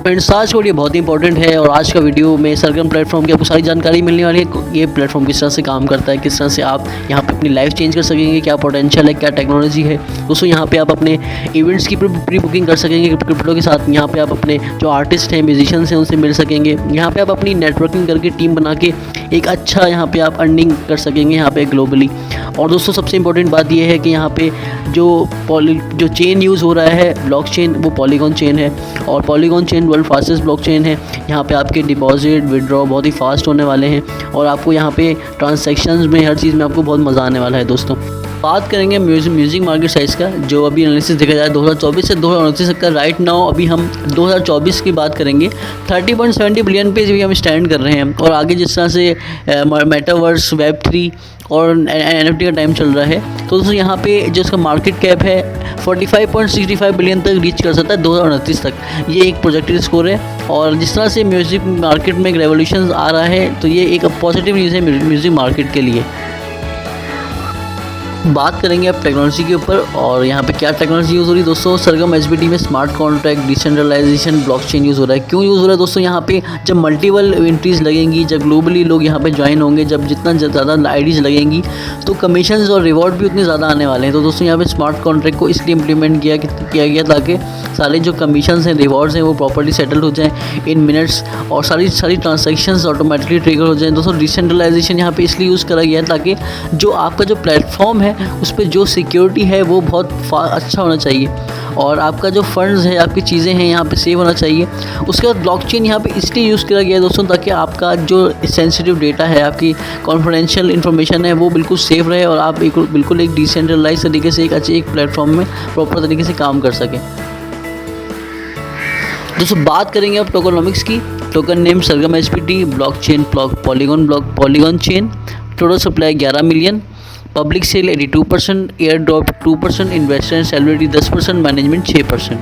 Friends, आज का video बहुत ही इंपॉर्टेंट है और आज का वीडियो में सरगम प्लेटफॉर्म की आपको सारी जानकारी मिलने वाली है। ये प्लेटफॉर्म किस तरह से काम करता है, किस तरह से आप यहाँ पे अपनी लाइफ चेंज कर सकेंगे, क्या पोटेंशियल है, क्या टेक्नोलॉजी है। दोस्तों यहाँ पे आप अपने इवेंट्स की प्री बुकिंग कर सकेंगे क्रिप्टो के साथ। यहाँ पे आप अपने जो आर्टिस्ट हैं, म्यूजिशियंस हैं, उनसे मिल सकेंगे। यहाँ पे आप अपनी नेटवर्किंग करके टीम बना के एक अच्छा यहाँ पे आप अर्निंग कर सकेंगे यहाँ पे ग्लोबली। और दोस्तों सबसे इंपॉर्टेंट बात यह है कि यहाँ पे जो चेन यूज़ हो रहा है ब्लॉक चेन, वो पॉलीगॉन चेन है और polygon chain world fastest block chain है। यहाँ पे आपके डिपॉजिट विड्रॉ बहुत ही फास्ट होने वाले हैं और आपको यहाँ पे ट्रांजैक्शंस में हर चीज़ में आपको बहुत मज़ा आने वाला है। दोस्तों बात करेंगे म्यूजिक मार्केट साइज़ का, जो अभी एनालिसिस देखा जाए 2024 से 2029 तक का। राइट नाउ अभी हम 2024 की बात करेंगे। 30.70 बिलियन पे भी हम स्टैंड कर रहे हैं और आगे जिस तरह से मेटावर्स, वेब3 और NFT का टाइम चल रहा है, तो दोस्तों यहाँ पे जो इसका मार्केट कैप है 45.65 बिलियन तक रीच कर सकता है 2029 तक। ये एक प्रोजेक्टेड स्कोर है और जिस तरह से म्यूज़िक मार्केट में एक रेवोल्यूशन आ रहा है, तो ये एक पॉजिटिव न्यूज़ है म्यूज़िक मार्केट के लिए। बात करेंगे अब टेक्नोलॉजी के ऊपर और यहाँ पे क्या टेक्नोलॉजी यूज़ हो रही है। दोस्तों सरगम एचबीटी में smart contract, decentralization, blockchain use हो रहा है। क्यों यूज़ हो रहा है दोस्तों? यहाँ पे जब मल्टीपल एंट्रीज लगेंगी, जब ग्लोबली लोग यहाँ पे ज्वाइन होंगे, जब जितना ज़्यादा आईडीज़ लगेंगी, तो कमीशंस और रिवॉर्ड भी उतने ज़्यादा आने वाले हैं। तो दोस्तों यहाँ पे स्मार्ट कॉन्ट्रैक्ट को इसलिए इम्प्लीमेंट किया गया ताकि सारे जो कमीशंस हैं, रिवॉर्ड्स हैं, वो प्रॉपर्ली सेटल हो जाएँ इन मिनट्स और सारी ट्रांजेक्शन्स ऑटोमेटिकली ट्रिगर हो जाएँ। दोस्तों डिसेंट्रलाइजेशन यहाँ पे इसलिए यूज़ करा गया है ताकि जो आपका जो प्लेटफॉर्म है उस पर जो सिक्योरिटी है वो बहुत अच्छा होना चाहिए और आपका जो फंड्स है, आपकी चीज़ें हैं यहाँ पे सेव होना चाहिए। उसके बाद ब्लॉकचेन यहाँ पे इसलिए यूज़ किया गया है दोस्तों ताकि आपका जो सेंसिटिव डेटा है, आपकी कॉन्फिडेंशियल इन्फॉर्मेशन है, वो बिल्कुल सेफ रहे और आप बिल्कुल एक डिसेंट्रलाइज तरीके से एक प्लेटफॉर्म में प्रॉपर तरीके से काम कर सकें। दोस्तों बात करेंगे अब टोकनोमिक्स की। Token name Sargam HBT, blockchain Polygon chain, total supply 11 million, public sale 82%, air drop 2%, investor celebrity 10%, management 6%।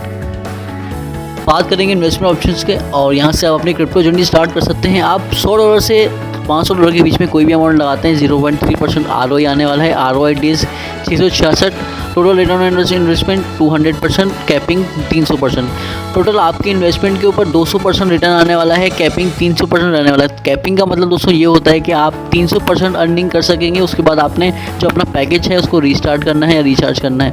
बात करेंगे इन्वेस्टमेंट ऑप्शंस के और यहाँ से आप अपनी क्रिप्टो जर्नी स्टार्ट कर सकते हैं। आप $100 से $500 के बीच में कोई भी अमाउंट लगाते हैं, 0.3% ROI आने वाला है। ROI days 666, total return on investment 200%, capping 300%। Total आपके इन्वेस्टमेंट के ऊपर 200% रिटर्न आने वाला है, कैपिंग 300% रहने वाला है। कैपिंग का मतलब दोस्तों ये होता है कि आप 300% अर्निंग कर सकेंगे। उसके बाद आपने जो अपना पैकेज है उसको रीस्टार्ट करना है या रिचार्ज करना है।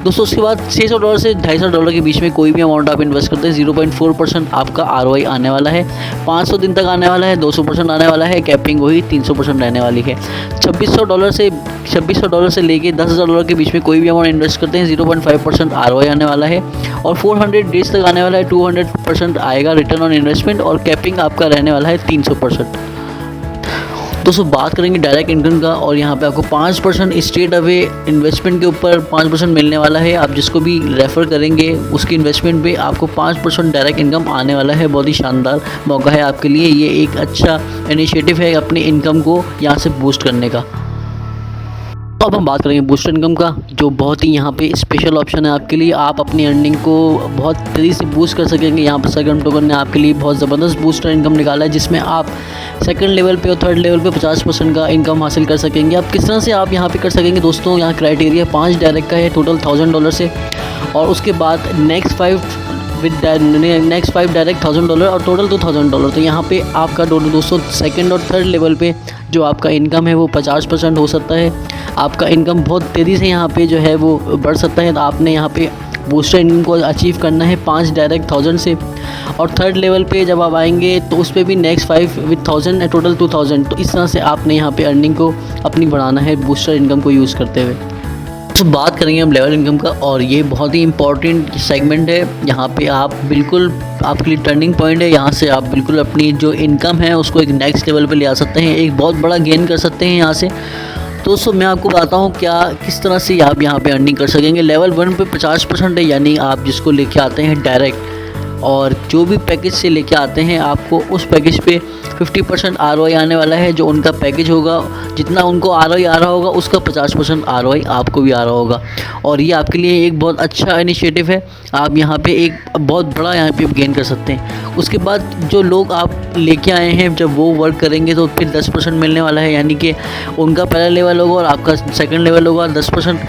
दोस्तों उसके बाद $600 से $250 के बीच में कोई भी अमाउंट आप इन्वेस्ट करते हैं, 0.4% आपका ROI आने वाला है। 500 दिन तक आने वाला है, 200% आने वाला है, कैपिंग वही 300% रहने वाली है। $2600 से लेके $10,000 के बीच में कोई भी अमाउंट इन्वेस्ट करते हैं, 0.5% ROI आने वाला है और 400 डेज तक आने वाला है, 200% आएगा रिटर्न ऑन इन्वेस्टमेंट और कैपिंग आपका रहने वाला है 300%। दोस्तों बात करेंगे डायरेक्ट इनकम का और यहाँ पे आपको 5% स्ट्रेट अवे इन्वेस्टमेंट के ऊपर 5% मिलने वाला है। आप जिसको भी रेफ़र करेंगे उसकी इन्वेस्टमेंट पे आपको 5% डायरेक्ट इनकम आने वाला है। बहुत ही शानदार मौका है आपके लिए। ये एक अच्छा इनिशिएटिव है अपनी इनकम को यहाँ से बूस्ट करने का। तो अब हम बात करेंगे बूस्टर इनकम का, जो बहुत ही यहाँ पे स्पेशल ऑप्शन है आपके लिए। आप अपनी अर्निंग को बहुत तेज़ी से बूस्ट कर सकेंगे। यहाँ पर सरगम टोकन ने आपके लिए बहुत ज़बरदस्त बूस्टर इनकम निकाला है, जिसमें आप सेकंड लेवल पे और थर्ड लेवल पे 50% का इनकम हासिल कर सकेंगे। आप किस तरह से आप यहाँ पे कर सकेंगे दोस्तों? यहाँ क्राइटेरिया 5 डायरेक्ट का है, टोटल $1000 से, और उसके बाद नेक्स्ट 5 डायरेक्ट $1000 और टोटल $2000। तो यहाँ पे आपका दोस्तों सेकंड और थर्ड लेवल पे जो आपका इनकम है वो 50% हो सकता है। आपका इनकम बहुत तेज़ी से यहाँ पे जो है वो बढ़ सकता है। तो आपने यहाँ पे बूस्टर इनकम को अचीव करना है 5 डायरेक्ट 1000 से, और थर्ड लेवल पे जब आप आएंगे तो उस पर भी नेक्स्ट 5 विद 1000 टोटल 2000। तो इस तरह से आपने यहाँ पे अर्निंग को अपनी बढ़ाना है बूस्टर इनकम को यूज़ करते हुए। तो बात करेंगे हम लेवल इनकम का और ये बहुत ही इंपॉर्टेंट सेगमेंट है। यहाँ पे आप बिल्कुल आपके लिए टर्निंग पॉइंट है। यहाँ से आप बिल्कुल अपनी जो इनकम है उसको एक नेक्स्ट लेवल पे ले आ सकते हैं, एक बहुत बड़ा गेन कर सकते हैं यहाँ से। दोस्तों मैं आपको बताता हूँ किस तरह से आप यहाँ पे अर्निंग कर सकेंगे। लेवल 1 पे 50% है, यानी आप जिसको लेके आते हैं डायरेक्ट, और जो भी पैकेज से लेके आते हैं आपको उस पैकेज पे 50% ROI आने वाला है। जो उनका पैकेज होगा, जितना उनको ROI आ रहा होगा उसका 50% ROI आपको भी आ रहा होगा, और ये आपके लिए एक बहुत अच्छा इनिशिएटिव है। आप यहाँ पे एक बहुत बड़ा यहाँ पे गेन कर सकते हैं। उसके बाद जो लोग आप लेके आए हैं जब वो वर्क करेंगे तो फिर 10% मिलने वाला है, यानी कि उनका पहला लेवल होगा और आपका सेकंड लेवल होगा। 10%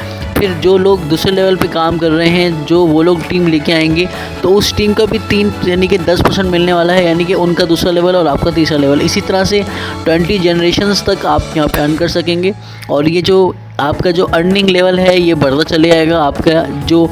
फिर जो लोग दूसरे लेवल पे काम कर रहे हैं, जो वो लोग टीम लेके आएंगे, तो उस टीम का भी 3 यानी कि 10% मिलने वाला है, यानी कि उनका दूसरा लेवल और आपका तीसरा लेवल। इसी तरह से 20 जनरेशन्स तक आप यहाँ पे अर्न कर सकेंगे। और ये जो आपका जो अर्निंग लेवल है ये बढ़ता चले जाएगा, आपका जो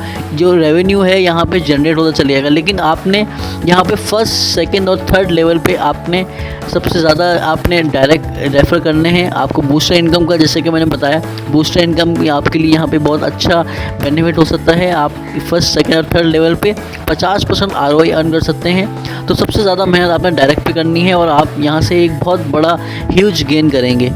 रेवेन्यू है यहाँ पे जनरेट होता चले जाएगा। लेकिन आपने यहाँ पे फर्स्ट, सेकंड और थर्ड लेवल पे आपने सबसे ज़्यादा आपने डायरेक्ट रेफ़र करने हैं। आपको बूस्टर इनकम का, जैसे कि मैंने बताया, बूस्टर इनकम आपके लिए यहाँ पे बहुत अच्छा बेनिफिट हो सकता है। आप फर्स्ट, सेकंड और थर्ड लेवल पे 50% ROI अर्न कर सकते हैं। तो सबसे ज़्यादा मेहनत आपने डायरेक्ट पे करनी है और आप यहाँ से एक बहुत बड़ा ह्यूज गेन करेंगे।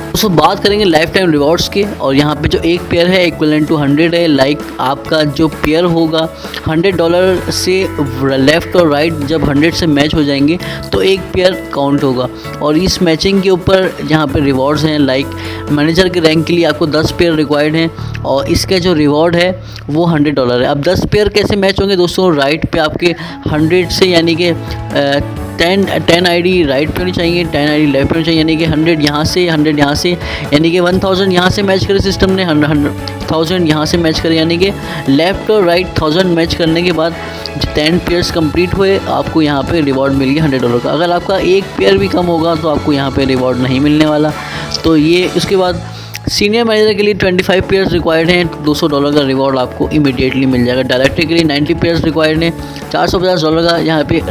दोस्तों बात करेंगे लाइफ टाइम रिवॉर्ड्स के, और यहाँ पे जो एक पेयर है इक्विवेलेंट टू 100 है। लाइक आपका जो पेयर होगा $100 से लेफ़्ट और राइट जब 100 से मैच हो जाएंगे तो एक पेयर काउंट होगा। और इस मैचिंग के ऊपर यहाँ पे रिवॉर्ड्स हैं। लाइक मैनेजर के रैंक के लिए आपको 10 पेयर रिक्वायर्ड हैं और इसका जो रिवॉर्ड है वो $100 है। अब 10 पेयर कैसे मैच होंगे दोस्तों? राइट पे आपके 100 से यानी कि 10 आईडी राइट पे होनी चाहिए, 10 आईडी लेफ्ट पे होनी चाहिए, यानी कि 100 यहाँ से, 100 यहाँ से, यानी कि 1000 यहाँ से मैच करे सिस्टम ने, 1000 यहाँ से मैच करे, यानी कि लेफ़्ट और राइट 1000 मैच करने के बाद 10 पेयर्स कंप्लीट हुए, आपको यहाँ पे रिवॉर्ड मिल गया $100 का। अगर आपका एक पेयर भी कम होगा तो आपको यहाँ पे रिवॉर्ड नहीं मिलने वाला। तो ये उसके बाद सीनियर मैनेजर के लिए 25 पेयर्स रिक्वायर्ड हैं, $200 का रिवॉर्ड आपको इमीडिएटली मिल जाएगा। डायरेक्टर के लिए 90 पेयर्स रिक्वायर्ड हैं, $450 का यहाँ पे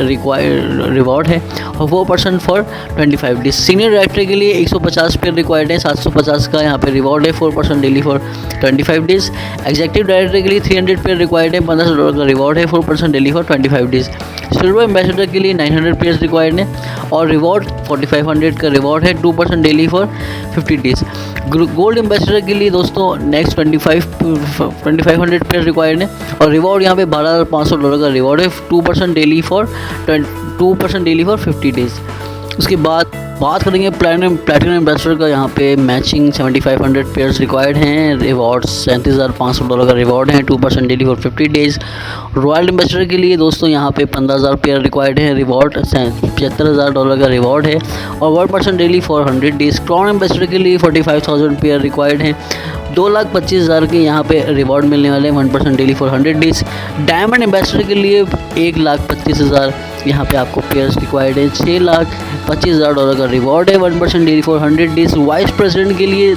रिवॉर्ड है और 4% फॉर 25 डेज। सीनियर डायरेक्टर के लिए 150 पेयर रिक्वायर्ड है, 750 का यहाँ पे रिवॉर्ड है, 4% daily for 25 days. Executive director के लिए 300 पेयर रिक्वायर्ड है, $1500 का रिवॉर्ड है, 4% daily for 25 days. Silver ambassador के लिए 900 पेयर्स रिक्वायर्ड है और रिवॉर्ड 4500 का रिवॉर्ड है, 2% daily for 50 days. Gold ambassador के लिए दोस्तों नेक्स्ट 2500 पेयर रिक्वायर्ड है और रिवॉर्ड यहाँ पे $12500 का रिवॉर्ड है, 2% डेली फॉर 50 डेज। उसके बाद बात करेंगे प्लैटिनम एम्बेसडर का। यहाँ पे मैचिंग 7500 पेयर्स रिक्वायर्ड हैं, रिवॉर्ड $37,500 का रिवॉर्ड है, 2% daily for 50 days. Royal ambassador के लिए दोस्तों यहाँ पे 15000 पेयर रिक्वायर्ड है, रिवॉर्ड $75,000 का रिवॉर्ड है और 1% daily for 100 days. Crown ambassador के लिए 45,000 पेयर रिक्वायर्ड हैं, 2,25,000 के यहाँ पे रिवॉर्ड मिलने वाले हैं, 1% daily for 100 days. Diamond ambassador के लिए 1,25,000 यहाँ पे आपको पेयर्स रिक्वायर्ड है, $6,25,000 का रिवॉर्ड है, 1% daily for 100 days. Vice president के लिए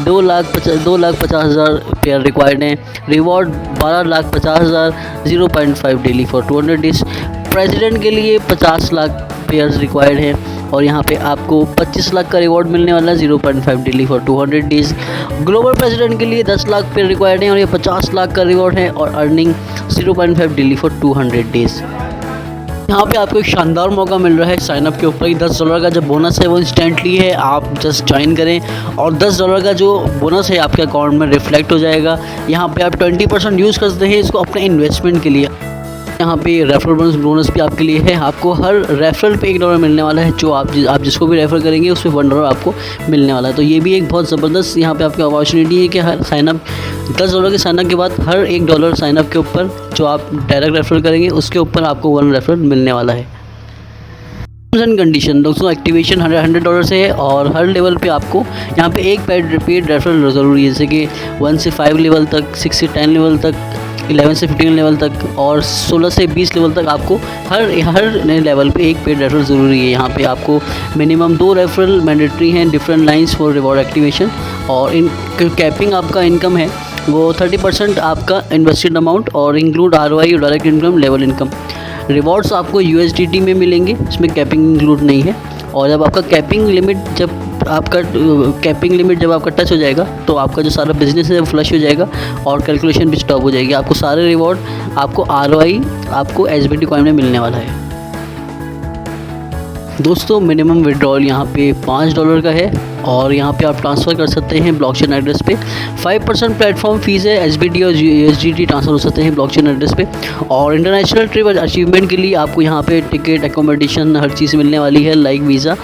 2,50,000 पेयर रिक्वायर्ड हैं, reward 12,50,000, 0.5 daily for 200 days. President के लिए 50 लाख पेयर्स रिक्वायर्ड है और यहाँ पे आपको 25 लाख का रिवॉर्ड मिलने वाला है, 0.5 daily for 200 days. Global president के लिए 10 लाख पेयर रिक्वायर्ड है और ये 50 लाख का रिवॉर्ड है और अर्निंग 0.5 डेली फॉर 200 डेज। यहाँ पे आपको एक शानदार मौका मिल रहा है साइनअप के ऊपर ही। $10 का जो बोनस है वो इंस्टेंटली है, आप जस्ट ज्वाइन करें और $10 का जो बोनस है आपके अकाउंट में रिफ्लेक्ट हो जाएगा। यहाँ पे आप 20% यूज़ कर सकते हैं इसको अपने इन्वेस्टमेंट के लिए। यहाँ पे रेफरल बोनस भी आपके लिए है, आपको हर रेफरल पे $1 मिलने वाला है। जो आप जिसको भी रेफ़र करेंगे उस पर $1 आपको मिलने वाला है। तो ये भी एक बहुत ज़बरदस्त यहाँ पे आपकी अपॉर्चुनिटी है कि हर साइनअप $10 के साइनअप के बाद हर $1 साइनअप के ऊपर जो आप डायरेक्ट रेफरल करेंगे उसके ऊपर आपको 1 रेफरल मिलने वाला है। टर्म्स एंड कंडीशन दोस्तों, एक्टिवेशन $100 से है और हर लेवल पे आपको यहाँ पे एक पेड रेफरल ज़रूरी है, जैसे कि 1 से 5 लेवल तक, 6 से 10 लेवल तक, 11 से 15 लेवल तक और 16 से 20 लेवल तक आपको हर नए लेवल पे एक पेड रेफरल ज़रूरी है। यहाँ पे आपको मिनिमम 2 रेफरल मैंडेटरी हैं, different lines for reward activation. और इन कैपिंग आपका इनकम है वो 30% आपका इन्वेस्टेड अमाउंट और इंक्लूड ROI और direct income, level income. Rewards आपको USDT में मिलेंगे, इसमें कैपिंग इंक्लूड नहीं है। और जब आपका कैपिंग लिमिट जब आपका टच हो जाएगा तो आपका जो सारा बिजनेस है वो फ्लश हो जाएगा और कैलकुलेशन भी स्टॉप हो जाएगी। आपको सारे रिवॉर्ड, आपको ROI, आपको SBT कॉइन में मिलने वाला है। दोस्तों मिनिमम विड्रॉल यहाँ पे $5 का है और यहाँ पे आप ट्रांसफ़र कर सकते हैं ब्लॉकचेन एड्रेस पे। 5% प्लेटफॉर्म फीस है, SBT और USDT ट्रांसफ़र हो सकते हैं ब्लॉकचेन एड्रेस पे। और इंटरनेशनल ट्रिप अचीवमेंट के लिए आपको यहाँ पे टिकट, एकोमोडेशन, हर चीज़ मिलने वाली है, लाइक वीज़ा।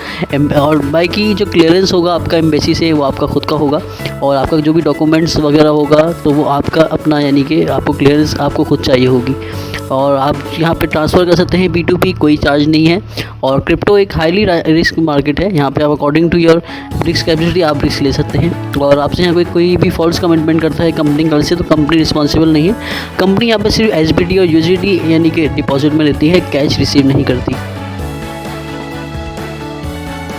और बाकी जो क्लियरेंस होगा आपका एम्बेसी से वो आपका खुद का होगा और आपका जो भी डॉक्यूमेंट्स वगैरह होगा तो वो आपका अपना, यानी कि आपको क्लियरेंस आपको खुद चाहिए होगी। और आप यहाँ पे ट्रांसफ़र कर सकते हैं B2B, कोई चार्ज नहीं है। और क्रिप्टो एक हाईली रिस्क मार्केट है, यहाँ पे आप according to your risk capacity आप रिस्क ले सकते हैं। और आपसे यहाँ कोई भी फॉल्स कमिटमेंट करता है कंपनी कल से, तो कंपनी रिस्पॉन्सिबल नहीं है। कंपनी यहाँ पे सिर्फ एसबीटी और यूजीटी यानी कि डिपॉजिट में लेती है, कैश रिसीव नहीं करती।